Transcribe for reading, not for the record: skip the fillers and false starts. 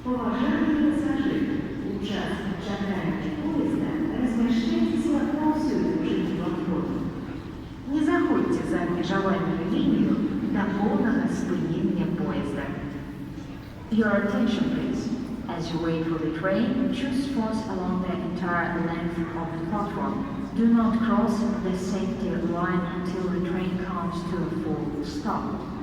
Уважаемые пассажиры, участник ожидания поезда, размещайтесь повсюду в платформе. Не заходьте за межевальную линию до полного спынения поезда. Your attention please. As you wait for the train, choose spots along the entire length of the platform. Do not cross the safety line until the train comes to a full stop.